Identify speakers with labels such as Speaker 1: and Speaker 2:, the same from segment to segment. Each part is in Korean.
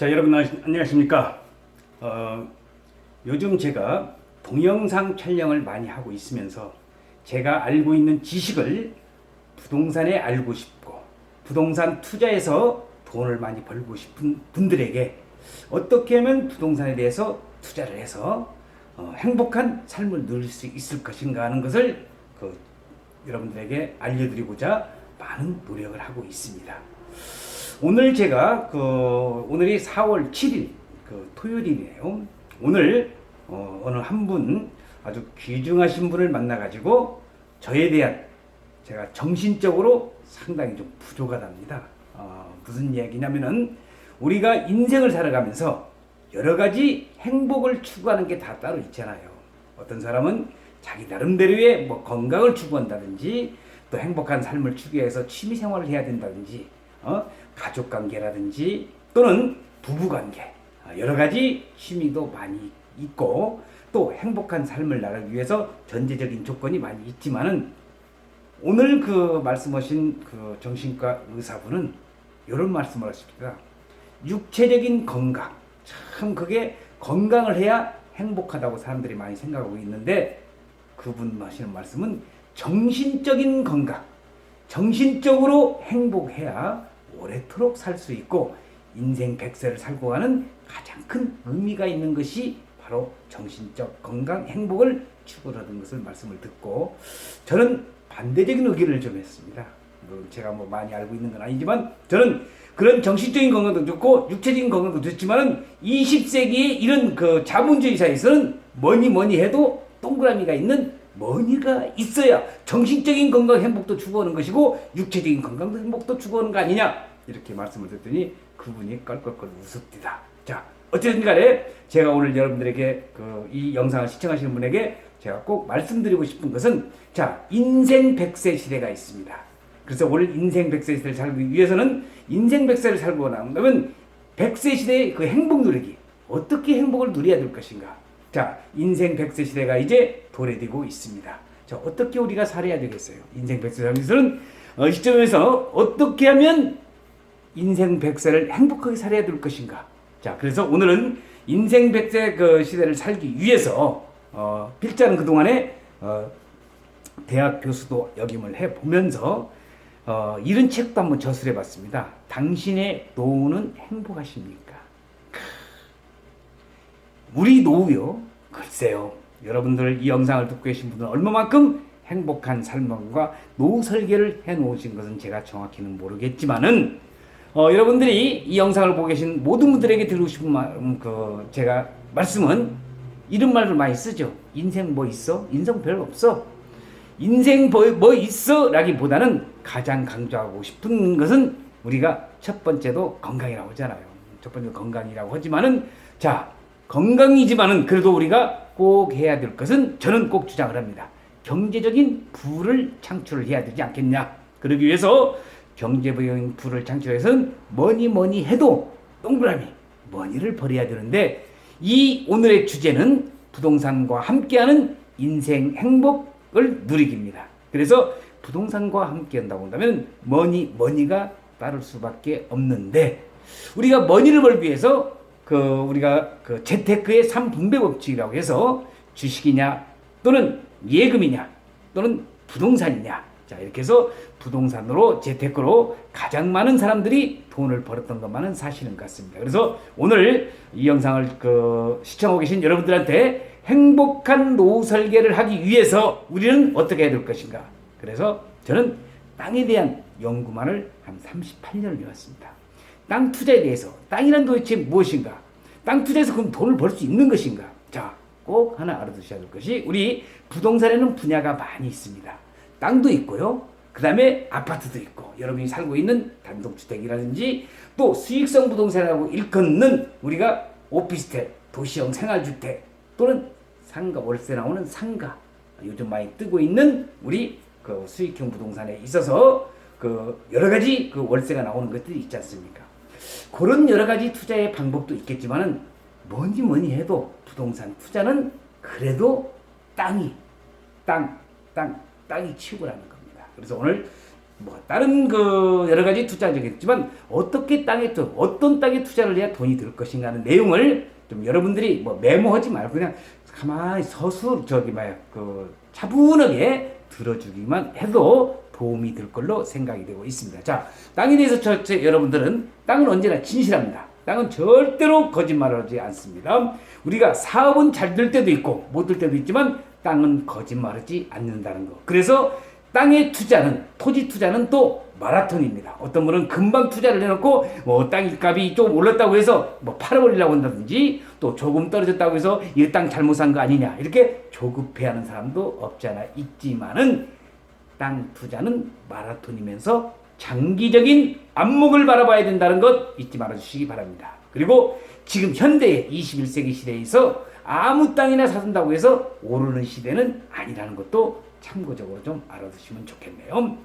Speaker 1: 자, 여러분 안녕하십니까? 요즘 제가 동영상 촬영을 많이 하고 있으면서 제가 알고 있는 지식을 부동산에 알고 싶고 부동산 투자에서 돈을 많이 벌고 싶은 분들에게 어떻게 하면 부동산에 대해서 투자를 해서 행복한 삶을 누릴 수 있을 것인가 하는 것을 여러분들에게 알려드리고자 많은 노력을 하고 있습니다. 오늘 제가 오늘이 4월 7일 토요일이네요. 오늘 어느 한 분 아주 귀중하신 분을 만나가지고 저에 대한 제가 정신적으로 상당히 좀 부족하답니다. 무슨 이야기냐면은 우리가 인생을 살아가면서 여러 가지 행복을 추구하는 게 다 따로 있잖아요. 어떤 사람은 자기 나름대로의 건강을 추구한다든지 또 행복한 삶을 추구해서 취미 생활을 해야 된다든지 가족관계라든지 또는 부부관계 여러 가지 취미도 많이 있고 또 행복한 삶을 나가기 위해서 전제적인 조건이 많이 있지만은 오늘 말씀하신 정신과 의사분은 이런 말씀을 하십니다. 육체적인 건강, 참 그게 건강을 해야 행복하다고 사람들이 많이 생각하고 있는데 그분 하시는 말씀은 정신적인 건강, 정신적으로 행복해야 오래도록 살 수 있고 인생 100세를 살고 가는 가장 큰 의미가 있는 것이 바로 정신적 건강, 행복을 추구하는 것을 말씀을 듣고 저는 반대적인 의견을 좀 했습니다. 제가 많이 알고 있는 건 아니지만 저는 그런 정신적인 건강도 좋고 육체적인 건강도 좋지만은 20세기의 이런 자본주의 사회에서는 뭐니 해도 동그라미가 있는 머니가 있어야 정신적인 건강 행복도 추구하는 것이고 육체적인 건강도 행복도 추구하는 거 아니냐 이렇게 말씀을 드렸더니 그분이 껄껄껄 웃읍니다. 자, 어쨌든 간에 제가 오늘 여러분들에게 이 영상을 시청하시는 분에게 제가 꼭 말씀드리고 싶은 것은 자, 인생 100세 시대가 있습니다. 그래서 오늘 인생 100세 시대를 살기 위해서는 인생 100세를 살고 나면 100세 시대의 행복 누리기 어떻게 행복을 누려야 될 것인가. 자, 인생 100세 시대가 이제 도래되고 있습니다. 자, 어떻게 우리가 살아야 되겠어요? 인생 100세 살면서는 시점에서 어떻게 하면 인생 100세를 행복하게 살아야 될 것인가. 자, 그래서 오늘은 인생 100세 시대를 살기 위해서 필자는 그동안에 대학 교수도 역임을 해보면서 이런 책도 한번 저술해 봤습니다. 당신의 노후는 행복하십니까? 우리 노후요. 글쎄요. 여러분들 이 영상을 듣고 계신 분들은 얼마만큼 행복한 삶과 노후 설계를 해 놓으신 것은 제가 정확히는 모르겠지만은 여러분들이 이 영상을 보고 계신 모든 분들에게 드리고 싶은 제가 말씀은 이런 말을 많이 쓰죠. 인생 뭐 있어? 인생 별로 없어. 인생 뭐 있어? 라기보다는 가장 강조하고 싶은 것은 우리가 첫 번째도 건강이라고 하잖아요. 첫 번째 건강이라고 하지만은 자, 건강이지만은 그래도 우리가 꼭 해야 될 것은 저는 꼭 주장을 합니다. 경제적인 부를 창출을 해야 되지 않겠냐. 그러기 위해서 경제적인 부를 창출해서는 뭐니 해도 동그라미 머니를 벌여야 되는데 이 오늘의 주제는 부동산과 함께하는 인생 행복을 누리기입니다. 그래서 부동산과 함께한다고 한다면 머니가 따를 수밖에 없는데 우리가 머니를 벌기 위해서 우리가 재테크의 3분배 법칙이라고 해서 주식이냐 또는 예금이냐 또는 부동산이냐 자 이렇게 해서 부동산으로 재테크로 가장 많은 사람들이 돈을 벌었던 것만은 사실인 것 같습니다. 그래서 오늘 이 영상을 시청하고 계신 여러분들한테 행복한 노후 설계를 하기 위해서 우리는 어떻게 해야 될 것인가. 그래서 저는 땅에 대한 연구만을 한 38년을 해왔습니다. 땅 투자에 대해서 땅이란 도대체 무엇인가? 땅 투자에서 그럼 돈을 벌 수 있는 것인가? 자, 꼭 하나 알아두셔야 될 것이 우리 부동산에는 분야가 많이 있습니다. 땅도 있고요. 그 다음에 아파트도 있고 여러분이 살고 있는 단독주택이라든지 또 수익성 부동산이라고 일컫는 우리가 오피스텔, 도시형 생활주택 또는 상가, 월세 나오는 상가 요즘 많이 뜨고 있는 우리 수익형 부동산에 있어서 여러 가지 월세가 나오는 것들이 있지 않습니까? 그런 여러 가지 투자의 방법도 있겠지만은 뭐니 해도 부동산 투자는 그래도 땅이 최고라는 겁니다. 그래서 오늘 뭐 다른 그 여러 가지 투자적이겠지만 어떻게 어떤 땅에 투자를 해야 돈이 들 것인가 하는 내용을 좀 여러분들이 뭐 메모하지 말고 그냥 가만히 그 차분하게 들어주기만 해도 도움이 될 걸로 생각이 되고 있습니다. 자, 땅에 대해서 여러분들은 땅은 언제나 진실합니다. 땅은 절대로 거짓말하지 않습니다. 우리가 사업은 잘 될 때도 있고 못 될 때도 있지만 땅은 거짓말하지 않는다는 거. 그래서 땅의 투자는, 토지 투자는 또 마라톤입니다. 어떤 분은 금방 투자를 해놓고 뭐 땅 값이 조금 올랐다고 해서 뭐 팔아버리려고 한다든지 또 조금 떨어졌다고 해서 이 땅 잘못 산 거 아니냐 이렇게 조급해하는 사람도 없지 않아 있지만은 땅 투자는 마라톤이면서 장기적인 안목을 바라봐야 된다는 것 잊지 말아주시기 바랍니다. 그리고 지금 현대의 21세기 시대에서 아무 땅이나 사준다고 해서 오르는 시대는 아니라는 것도 참고적으로 좀 알아두시면 좋겠네요.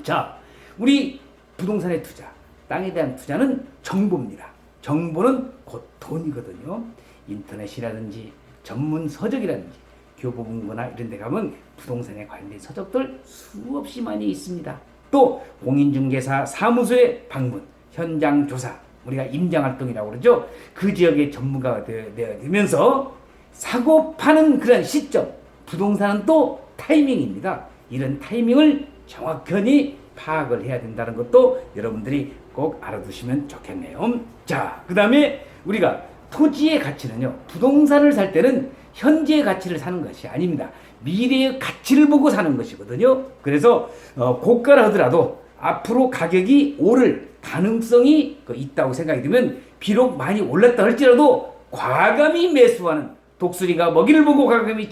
Speaker 1: 자, 우리 부동산의 투자, 땅에 대한 투자는 정보입니다. 정보는 곧 돈이거든요. 인터넷이라든지 전문 서적이라든지 교보문고나 이런 데 가면 부동산에 관련된 서적들 수없이 많이 있습니다. 또 공인중개사 사무소의 방문, 현장 조사, 우리가 임장활동이라고 그러죠. 그 지역의 전문가가 되면서 사고 파는 그런 시점, 부동산은 또 타이밍입니다. 이런 타이밍을 정확히 파악을 해야 된다는 것도 여러분들이 꼭 알아두시면 좋겠네요. 자, 그 다음에 우리가 토지의 가치는요, 부동산을 살 때는 현재의 가치를 사는 것이 아닙니다. 미래의 가치를 보고 사는 것이거든요. 그래서 고가라 하더라도 앞으로 가격이 오를 가능성이 있다고 생각이 들면 비록 많이 올랐다 할지라도 과감히 매수하는, 독수리가 먹이를 보고 과감히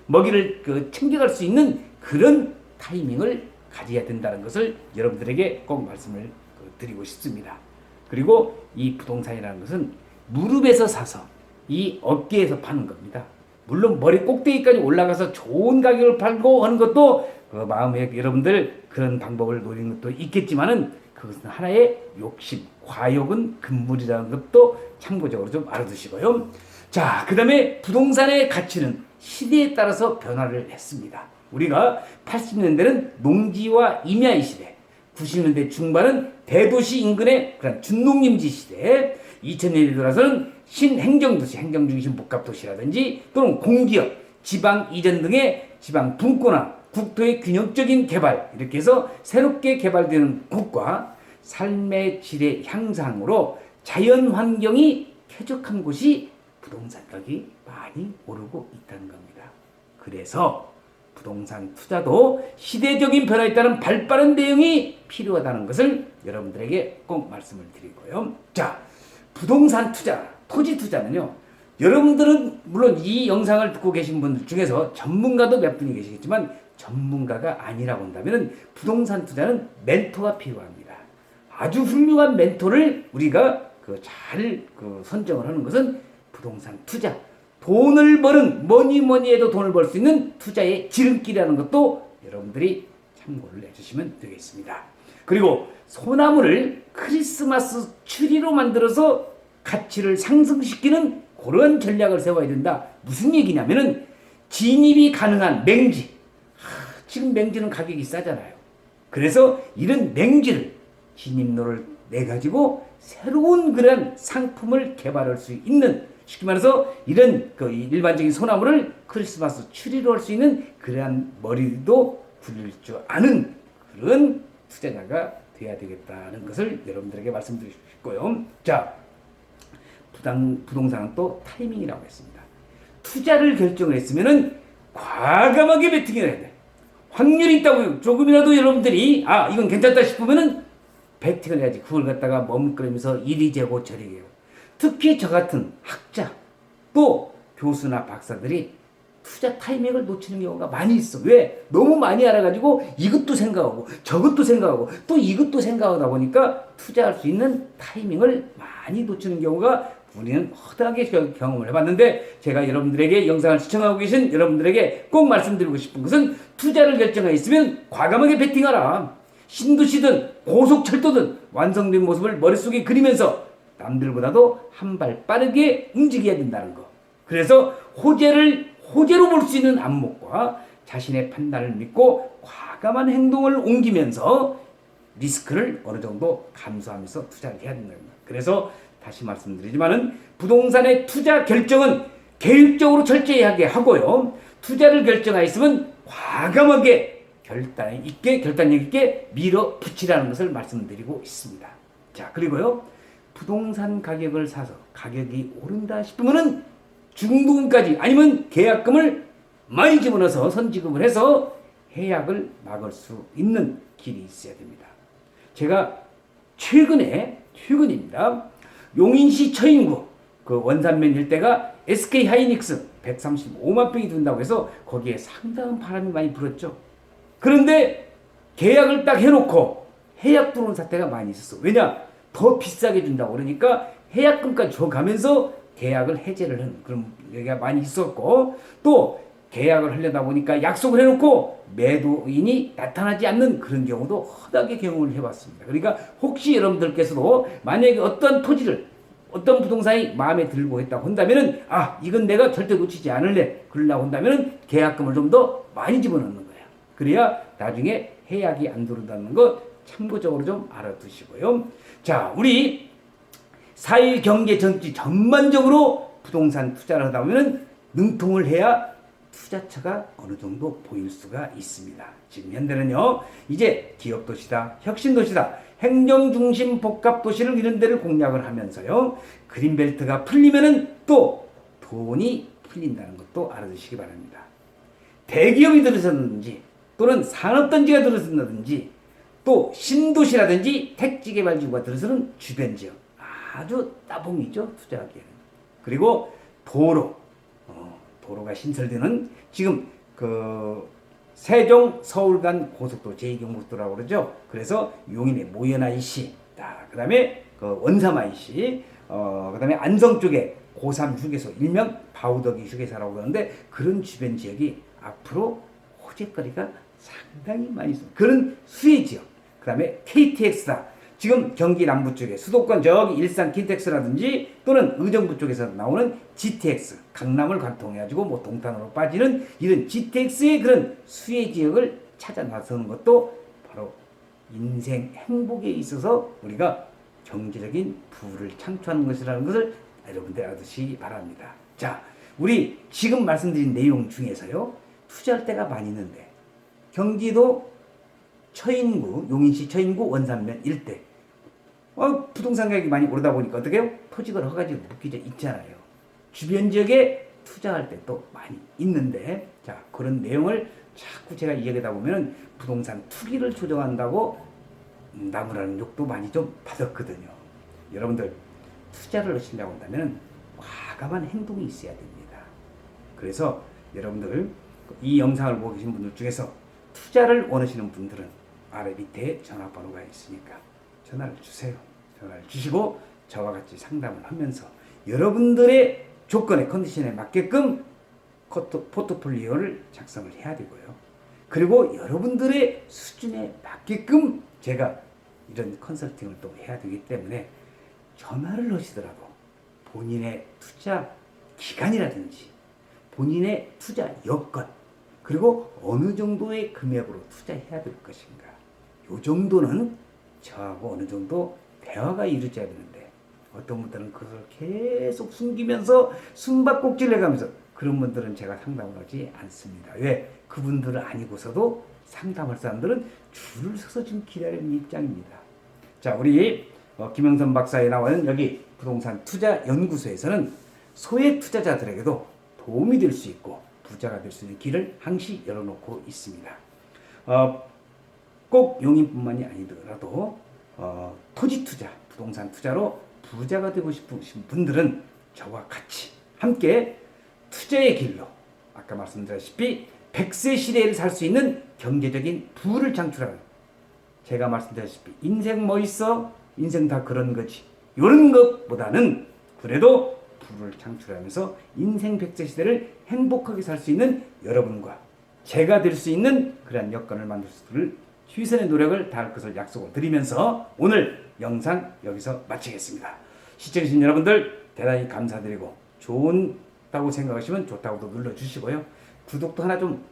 Speaker 1: 먹이를 챙겨갈 수 있는 그런 타이밍을 가져야 된다는 것을 여러분들에게 꼭 말씀을 드리고 싶습니다. 그리고 이 부동산이라는 것은 무릎에서 사서 이 어깨에서 파는 겁니다. 물론 머리 꼭대기까지 올라가서 좋은 가격을 팔고 하는 것도 마음에 여러분들 그런 방법을 노리는 것도 있겠지만은 그것은 하나의 욕심, 과욕은 금물이라는 것도 참고적으로 좀 알아두시고요. 자, 그 다음에 부동산의 가치는 시대에 따라서 변화를 했습니다. 우리가 80년대는 농지와 임야의 시대, 90년대 중반은 대도시 인근의 그런 준농림지 시대, 2000년대 들어서는 신행정도시, 행정중심 복합도시라든지 또는 공기업, 지방 이전 등의 지방 분권화, 국토의 균형적인 개발, 이렇게 해서 새롭게 개발되는 국가, 삶의 질의 향상으로 자연 환경이 쾌적한 곳이 부동산 가격이 많이 오르고 있다는 겁니다. 그래서 부동산 투자도 시대적인 변화에 따른 발빠른 대응이 필요하다는 것을 여러분들에게 꼭 말씀을 드리고요. 자, 부동산 투자, 토지 투자는요, 여러분들은 물론 이 영상을 듣고 계신 분들 중에서 전문가도 몇 분이 계시겠지만 전문가가 아니라고 한다면 부동산 투자는 멘토가 필요합니다. 아주 훌륭한 멘토를 우리가 잘 선정을 하는 것은 부동산 투자, 돈을 버는 뭐니 해도 돈을 벌 수 있는 투자의 지름길이라는 것도 여러분들이 참고를 해주시면 되겠습니다. 그리고 소나무를 크리스마스 트리로 만들어서 가치를 상승시키는 그런 전략을 세워야 된다. 무슨 얘기냐면은 진입이 가능한 맹지. 지금 맹지는 가격이 싸잖아요. 그래서 이런 맹지를 진입로를 내가지고 새로운 그런 상품을 개발할 수 있는, 쉽게 말해서 이런 일반적인 소나무를 크리스마스 트리로 할 수 있는 그러한 머리도 굴릴 줄 아는 그런 투자자가 돼야 되겠다는 것을 여러분들에게 말씀드리고 싶고요. 자, 부동산은 또 타이밍이라고 했습니다. 투자를 결정을 했으면은 과감하게 베팅을 해야 돼. 확률이 있다고 조금이라도 여러분들이 이건 괜찮다 싶으면은 베팅을 해야지. 그걸 갖다가 머뭇거리면서 이리 재고 저리 재고. 특히 저 같은 학자 또 교수나 박사들이 투자 타이밍을 놓치는 경우가 많이 있어. 왜? 너무 많이 알아가지고 이것도 생각하고 저것도 생각하고 또 이것도 생각하다 보니까 투자할 수 있는 타이밍을 많이 놓치는 경우가 우리는 허다하게 경험을 해봤는데, 제가 여러분들에게 영상을 시청하고 계신 여러분들에게 꼭 말씀드리고 싶은 것은 투자를 결정했으면 과감하게 베팅하라. 신도시든 고속철도든 완성된 모습을 머릿속에 그리면서 남들보다도 한 발 빠르게 움직여야 된다는 거. 그래서 호재로 볼 수 있는 안목과 자신의 판단을 믿고 과감한 행동을 옮기면서 리스크를 어느 정도 감수하면서 투자를 해야 된다. 그래서 다시 말씀드리지만은 부동산의 투자 결정은 계획적으로 철저하게 하고요. 투자를 결정하였으면 과감하게 결단력 있게 밀어붙이라는 것을 말씀드리고 있습니다. 자, 그리고요. 부동산 가격을 사서 가격이 오른다 싶으면은 중도금까지 아니면 계약금을 많이 집어넣어서 선지급을 해서 해약을 막을 수 있는 길이 있어야 됩니다. 제가 최근입니다. 용인시 처인구 그 원산면 일대가 SK 하이닉스 135만 평이 든다고 해서 거기에 상당한 바람이 많이 불었죠. 그런데 계약을 딱 해놓고 해약 들어온 사태가 많이 있었어. 왜냐? 더 비싸게 준다고 그러니까 해약금까지 줘가면서 계약을 해제를 하는 그런 얘기가 많이 있었고, 또 계약을 하려다 보니까 약속을 해놓고 매도인이 나타나지 않는 그런 경우도 허다하게 경험을 해봤습니다. 그러니까 혹시 여러분들께서도 만약에 어떤 토지를 어떤 부동산이 마음에 들고 했다고 한다면은 이건 내가 절대 놓치지 않을래 그러려고 한다면은 계약금을 좀 더 많이 집어넣는 거예요. 그래야 나중에 해약이 안 들어온다는 거 참고적으로 좀 알아두시고요. 자, 우리 사회 경제 정치 전반적으로 부동산 투자를 하다 보면 능통을 해야 투자처가 어느 정도 보일 수가 있습니다. 지금 현대는요, 이제 기업도시다, 혁신도시다, 행정중심 복합도시를 이런 데를 공략을 하면서요, 그린벨트가 풀리면은 또 돈이 풀린다는 것도 알아두시기 바랍니다. 대기업이 들어섰는지 또는 산업단지가 들어선다든지 또 신도시라든지 택지개발지구가 들어서는 주변 지역 아주 따봉이죠, 투자하기에는. 그리고 도로가 신설되는 지금 그 세종 서울 간 고속도로 제2경부도라고 그러죠. 그래서 용인의 모연 IC, 그다음에 그 원삼 IC, 그다음에 안성 쪽에 고3 휴게소, 일명 바우더기 휴게소라고 그러는데 그런 주변 지역이 앞으로 호재거리가 상당히 많이 있습니다. 그런 수혜 지역. 그다음에 KTX다. 지금 경기 남부 쪽에 수도권 저기 일산 킨텍스라든지 또는 의정부 쪽에서 나오는 GTX, 강남을 관통해가지고 뭐 동탄으로 빠지는 이런 GTX의 그런 수혜 지역을 찾아 나서는 것도 바로 인생 행복에 있어서 우리가 경제적인 부를 창출하는 것이라는 것을 여러분들 알아두시기 바랍니다. 자, 우리 지금 말씀드린 내용 중에서요, 투자할 때가 많이 있는데 경기도 처인구, 용인시 처인구 원산면 일대 부동산 가격이 많이 오르다 보니까 어떻게 해요? 토지가 허가지가 묶여져 있잖아요. 주변 지역에 투자할 때 또 많이 있는데, 자, 그런 내용을 자꾸 제가 이야기하다 보면 부동산 투기를 조정한다고 나무라는 욕도 많이 좀 받았거든요. 여러분들 투자를 하시려고 한다면 과감한 행동이 있어야 됩니다. 그래서 여러분들 이 영상을 보고 계신 분들 중에서 투자를 원하시는 분들은 아래 밑에 전화번호가 있으니까 전화를 주세요. 전화를 주시고 저와 같이 상담을 하면서 여러분들의 조건에 컨디션에 맞게끔 포트폴리오를 작성을 해야 되고요. 그리고 여러분들의 수준에 맞게끔 제가 이런 컨설팅을 또 해야 되기 때문에 전화를 하시더라도 본인의 투자 기간이라든지 본인의 투자 여건 그리고 어느 정도의 금액으로 투자해야 될 것인가, 요 정도는 저하고 어느 정도 대화가 이루어져야 되는데 어떤 분들은 그걸 계속 숨기면서 숨바꼭질 해가면서 그런 분들은 제가 상담을 하지 않습니다. 왜? 그분들은 아니고서도 상담할 사람들은 줄을 서서 지금 기다리는 입장입니다. 자, 우리 김영선 박사에 나와는 여기 부동산 투자 연구소에서는 소액 투자자들에게도 도움이 될 수 있고 부자가 될 수 있는 길을 항시 열어놓고 있습니다. 꼭 용인뿐만이 아니더라도 토지 투자, 부동산 투자로 부자가 되고 싶으신 분들은 저와 같이 함께 투자의 길로 아까 말씀드렸다시피 100세 시대를 살 수 있는 경제적인 부를 창출하는, 제가 말씀드렸다시피 인생 뭐 있어? 인생 다 그런 거지. 이런 것보다는 그래도 부를 창출하면서 인생 100세 시대를 행복하게 살 수 있는 여러분과 제가 될 수 있는 그런 여건을 만들 수 있을 최선의 노력을 다할 것을 약속을 드리면서 오늘 영상 여기서 마치겠습니다. 시청해주신 여러분들 대단히 감사드리고 좋다고 생각하시면 좋다고도 눌러주시고요. 구독도 하나 좀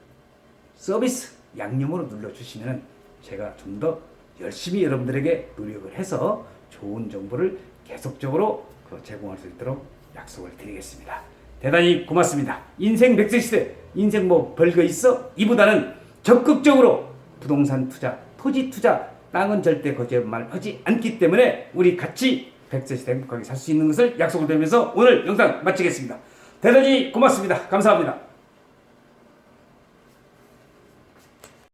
Speaker 1: 서비스 양념으로 눌러주시면 제가 좀 더 열심히 여러분들에게 노력을 해서 좋은 정보를 계속적으로 제공할 수 있도록 약속을 드리겠습니다. 대단히 고맙습니다. 인생 100세 시대, 인생 뭐 별거 있어? 이보다는 적극적으로 부동산 투자, 토지 투자, 땅은 절대 거짓말하지 않기 때문에 우리 같이 100세 시대 행복하게 살 수 있는 것을 약속을 드리면서 오늘 영상 마치겠습니다. 대단히 고맙습니다. 감사합니다.